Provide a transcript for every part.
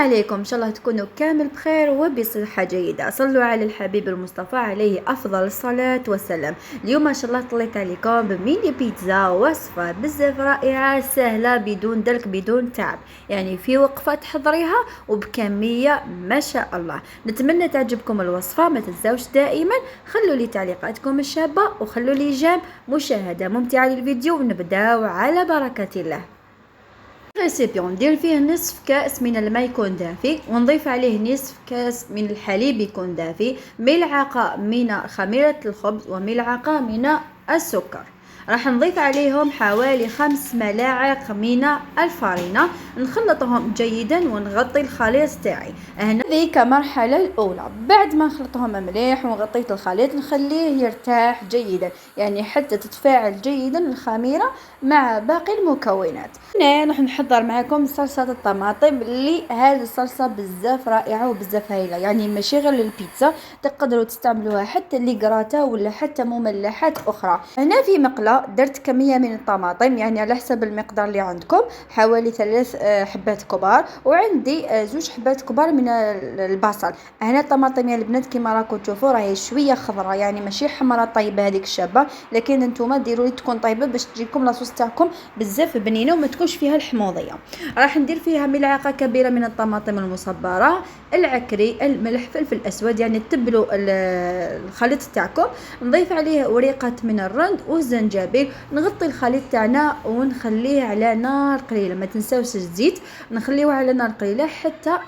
عليكم، ان شاء الله تكونوا كامل بخير وبصحة جيدة. صلوا على الحبيب المصطفى عليه افضل الصلاة والسلام. اليوم ما شاء الله طليت عليكم بميني بيتزا، وصفة بزاف رائعة سهلة بدون دلك بدون تعب، يعني في وقفة تحضريها وبكمية ما شاء الله. نتمنى تعجبكم الوصفة. ما تنساوش دائما خلوا لي تعليقاتكم الشابة وخلوا لي جيم. مشاهدة ممتعة للفيديو ونبداو على بركة الله. ريسيبيون ندير فيه نصف كاس من الماء يكون دافي، ونضيف عليه نصف كاس من الحليب يكون دافي، ملعقة من خميرة الخبز وملعقة من السكر. راح نضيف عليهم حوالي 5 ملاعق من الفرينة، نخلطهم جيدا ونغطي الخليط تاعي. هنا ذي كمرحلة الأولى. بعد ما نخلطهم مليح ونغطيت الخليط نخليه يرتاح جيدا، يعني حتى تتفاعل جيدا الخميرة مع باقي المكونات. هنا راح نحضر معكم صلصة الطماطم، اللي هذه الصلصة بزاف رائعة وبزاف هايلة، يعني ماشي غير للبيتزا، تقدروا تستعملوها حتى لجراتا ولا حتى مملحات أخرى. هنا في مقلة درت كمية من الطماطم، يعني على حسب المقدار اللي عندكم، حوالي 3 حبات كبار، وعندي 2 حبات كبار من البصل. هنا الطماطم يا البنات كيما راكم تشوفوا راهي شويه خضراء، يعني ماشي حمراء طيبه هذيك الشابه، لكن نتوما ديروا تكون طيبه باش تجيكم لاصوص تاعكم بزاف بنينه وما تكونش فيها الحموضيه. راح ندير فيها ملعقه كبيره من الطماطم المصبره، العكري، الملح، فلفل اسود، يعني تبلوا الخليط تاعكم. نضيف عليه وريقه من الرند والزنجبيل، نغطي الخليط تاعنا ونخليه على نار قليله. ما تنساوش الزيت، نخليه على نار قليله حتى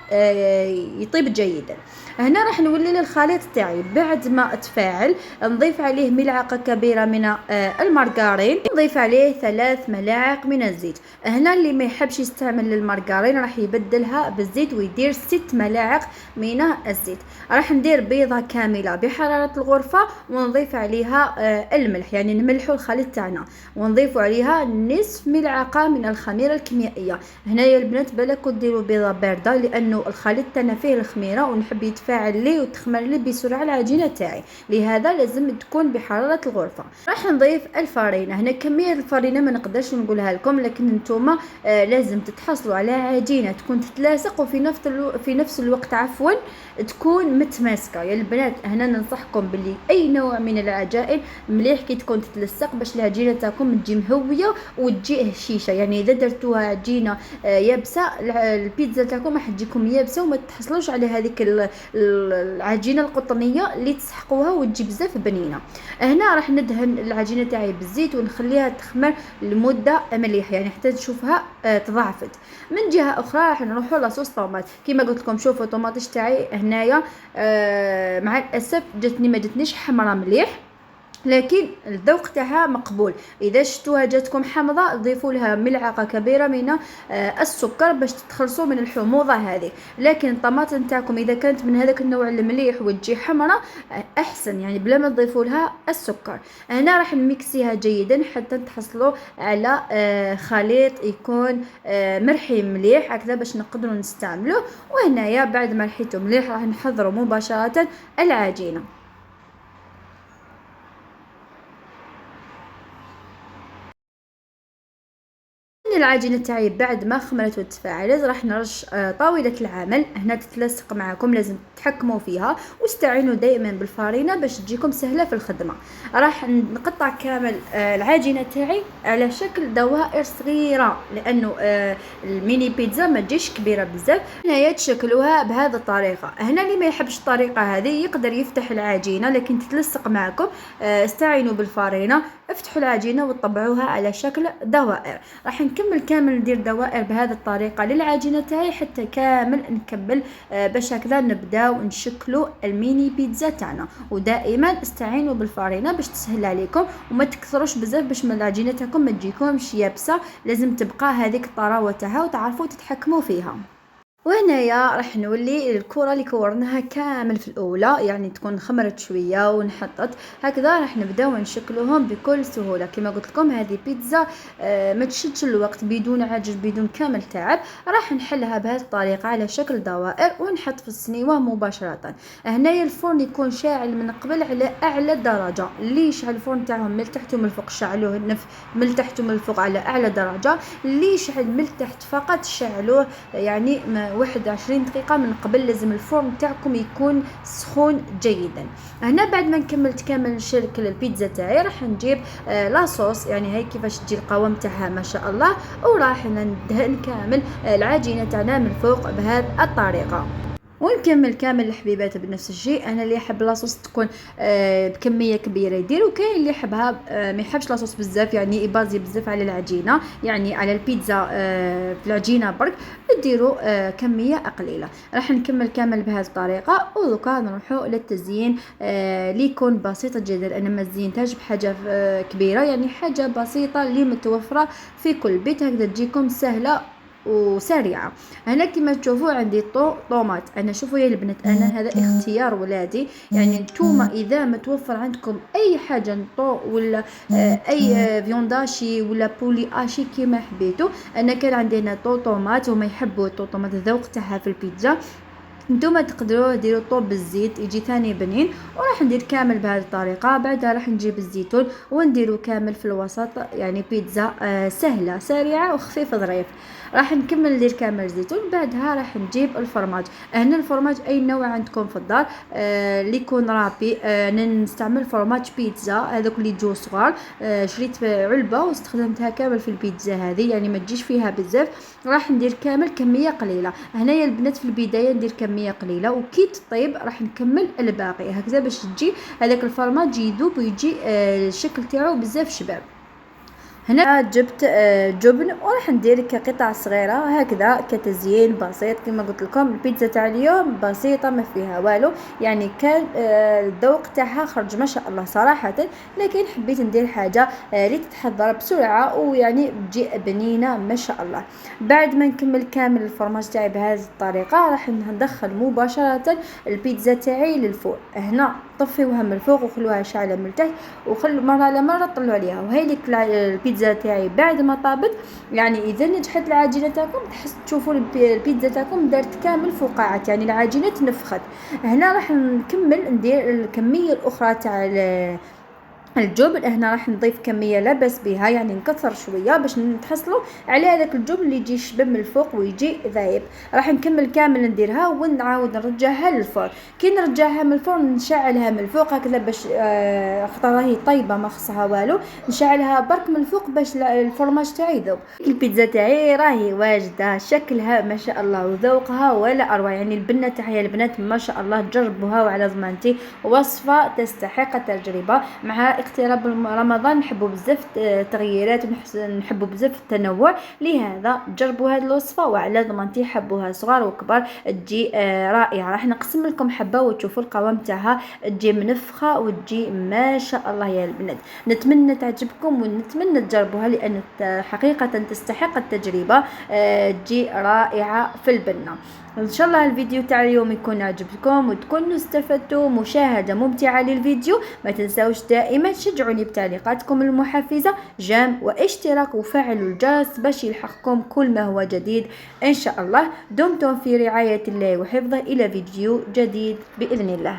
يطيب جيدا. هنا راح نولي للخليط تاعي بعد ما تفاعل، نضيف عليه ملعقه كبيره من المارغرين، نضيف عليه 3 ملاعق من الزيت. هنا اللي ما يحبش يستعمل المارغرين راح يبدلها بالزيت ويدير 6 ملاعق من الزيت. راح ندير بيضه كامله بحراره الغرفه ونضيف عليها الملح، يعني نملحوا الخليط تاعنا، ونضيف عليها نصف ملعقه من الخميره الكيميائيه. هنا يا البنات بالك ديروا بيضه بارده، لانه الخليط تاعنا فيه الخميره ونحب يتفاعل لي وتخمر لي بسرعه العجينه تاعي، لهذا لازم تكون بحراره الغرفه. راح نضيف الفرينه. هنا كميه الفرينه ما نقدرش نقولها لكم، لكن نتوما لازم تتحصلوا على عجينه تكون تتلاصق في نفس الوقت تكون متماسكه يا البنات. هنا ننصحكم باللي اي نوع من العجائن مليح كي تكون تتلصق باش العجينه تاعكم تجي مهويه وتجي هشيشه. يعني اذا درتوها عجينه يابسه البيتزا تاعكم راح تجيكم يابسه وما تحصلوش على هذيك العجينه القطنيه اللي تسحقوها وتجي بزاف بنينه. هنا راح ندهن العجينه تاعي بالزيت ونخليها تخمر لمده مليحه، يعني حتى تشوفها تضاعفت. من جهه اخرى راح نروحوا لاصوص طوماط. كما قلت لكم شوفوا الطوماطيش تاعي هنايا مع الاسف ما جاتنيش حمراء مليح، لكن الذوق تاعها مقبول. اذا شفتوها جاتكم حامضه ضيفوا لها ملعقه كبيره من السكر باش تتخلصوا من الحموضه هذه. لكن الطماطم تاعكم اذا كانت من هذاك النوع المليح وتجي حمراء احسن، يعني بلا ما تضيفوا لها السكر. هنا راح نميكسيها جيدا حتى تحصلوا على خليط يكون مرحي مليح هكذا باش نقدروا نستعملوه. وهنايا بعد ما رحيته مليح راح نحضروا مباشره العجينه. العجينه تاعي بعد ما خمرت وتفاعلت راح نرش طاوله العمل. هنا تتلصق معكم، لازم تتحكموا فيها واستعينوا دائما بالفرينه باش تجيكم سهله في الخدمه. راح نقطع كامل العجينه تاعي على شكل دوائر صغيره، لانه الميني بيتزا ما تجيش كبيره بزاف. هنايا تشكلوها بهذه الطريقه. هنا اللي ما يحبش الطريقه هذه يقدر يفتح العجينه، لكن تتلصق معكم. استعينوا بالفرينه، افتحوا العجينه وطبعوها على شكل دوائر. راح نكمل كامل ندير دوائر بهذه الطريقه للعجينه تاعي حتى كامل نكمل باش هكذا نبداو نشكلوا الميني بيتزا تاعنا. ودائما استعينوا بالفرينه باش تسهل عليكم وما تكثروش بزاف باش من العجينه تاعكم ما تجيكمش يابسه، لازم تبقى هذيك الطراوه تاعها وتعرفوا تتحكموا فيها. وهنايا راح نولي الكره اللي كورناها كامل في الاولى، يعني تكون خمرت شويه ونحطت هكذا، راح نبداو نشكلوهم بكل سهوله. كما قلت لكم هذه بيتزا ما تشدش الوقت، بدون عجز بدون كامل تعب. راح نحلها بهذه الطريقه على شكل دوائر ونحط في السنيوه مباشره. هنايا الفرن يكون شاعل من قبل على اعلى درجه. اللي يشعل الفرن تاعهم من تحت ومن الفوق شعلوه من تحت ومن الفوق على اعلى درجه، اللي يشعل من تحت فقط شعلوه يعني 21 دقيقة من قبل. لازم الفرن تاعكم يكون سخون جيدا. هنا بعد ما كملت كامل نشكل البيتزا تاعي راح نجيب لاصوص، يعني هاي كيفاش تجي القوام تاعها ما شاء الله، وراح ندهن كامل العجينة تاعنا من فوق بهذه الطريقة. ونكمل كامل الحبيبات بنفس الشيء. انا اللي يحب لاصوص تكون بكميه كبيره يدير، وكاين اللي يحبها ما يحبش لاصوص بزاف، يعني يبازي بزاف على العجينه، يعني على البيتزا في العجينه برك ديروا كميه قليله. راح نكمل كامل بهذه الطريقه. ودوكا نروحوا للتزيين اللي يكون بسيط جدا. انا ما زينتهاش بحاجه كبيره، يعني حاجه بسيطه اللي متوفره في كل بيت، هكذا تجيكم سهله وسريعه. هنا كما تشوفوا عندي طومات. انا شوفوا يا البنات، انا هذا اختيار ولادي، يعني نتوما اذا متوفر عندكم اي حاجه نطو ولا اي فيونداشي ولا بولي اشي كما حبيتوا. انا كان عندي هنا طومات، وما يحبوا الطومات الذوق تاعها في البيتزا. نتوما تقدروا ديروا طوب بالزيت يجي ثاني بنين. وراح ندير كامل بهذه الطريقه. بعدها راح نجيب الزيتون ونديرو كامل في الوسط، يعني بيتزا سهله سريعه وخفيف ظريف. راح نكمل ندير كامل الزيتون. بعدها راح نجيب الفرماج. هنا الفرماج اي نوع عندكم في الدار اللي يكون رابي. نستعمل فرماج بيتزا هذوك اللي جو صغار. شريت علبه واستخدمتها كامل في البيتزا هذه، يعني ما تجيش فيها بزاف. راح ندير كامل كميه قليله. هنايا البنات في البدايه ندير كميه قليله، وكي تطيب راح نكمل الباقي هكذا باش تجي هذاك الفرماج يذوب ويجي الشكل تاعو بزاف شباب. هنا جبت جبن وراح ندير كقطع صغيره هكذا كتزيين بسيط. كما قلت لكم البيتزا تاع اليوم بسيطه ما فيها والو، يعني كان الذوق تاعها خرج ما شاء الله صراحه. لكن حبيت ندير حاجه اللي تتحضر بسرعه ويعني تجي بنينه ما شاء الله. بعد ما نكمل كامل الفرماج تاعي بهذه الطريقه راح ندخل مباشره البيتزا تاعي للفرن. هنا طفيوها من الفوق وخلوها شاعله من التحت، وخلوا مره على مره طلعوا عليها. وهي لك البيتزا تاعي بعد ما طابت، يعني اذا نجحت العجينه تاعكم تشوفوا البيتزا تاعكم دارت كامل فقاعات، يعني العجينه تنفخت. هنا راح نكمل ندير الكميه الاخرى تاع الجبن. هنا راح نضيف كميه لا باس بها، يعني نكثر شويه باش نتحصلوا على هذاك الجبن اللي يجي يشبب من الفوق ويجي ذايب. راح نكمل كامل نديرها ونعاود نرجعها للفرن. كي نرجعها من الفرن نشعلها من الفوق هكذا باش خاطر راهي طيبه ما خصها والو، نشعلها برك من الفوق باش الفرماج تاعي يذوب. البيتزا تاعي راهي واجده، شكلها ما شاء الله وذوقها ولا اروع. يعني البنه تاعي البنات ما شاء الله جربوها وعلى ضمانتي، وصفه تستحق التجربه. مع اقتراب رمضان نحبوا بزاف التغييرات ونحبوا بزاف التنوع، لهذا جربوا هذه الوصفه وعلى ضمانتي حبوها صغار وكبار تجي رائعه. راح نقسم لكم حبه وتشوفوا القوام تاعها تجي منفخه وتجي ما شاء الله يا البنات. نتمنى تعجبكم ونتمنى تجربوها لان حقيقه تستحق التجربه، تجي رائعه في البنه. ان شاء الله الفيديو تاع اليوم يكون عجبكم وتكونوا استفدتوا مشاهده ممتعه للفيديو. ما تنساوش دائما تشجعوني بتعليقاتكم المحفزه، جيم واشتراك وفعلوا الجرس باش يلحقكم كل ما هو جديد ان شاء الله. دمتم في رعايه الله وحفظه، الى فيديو جديد باذن الله.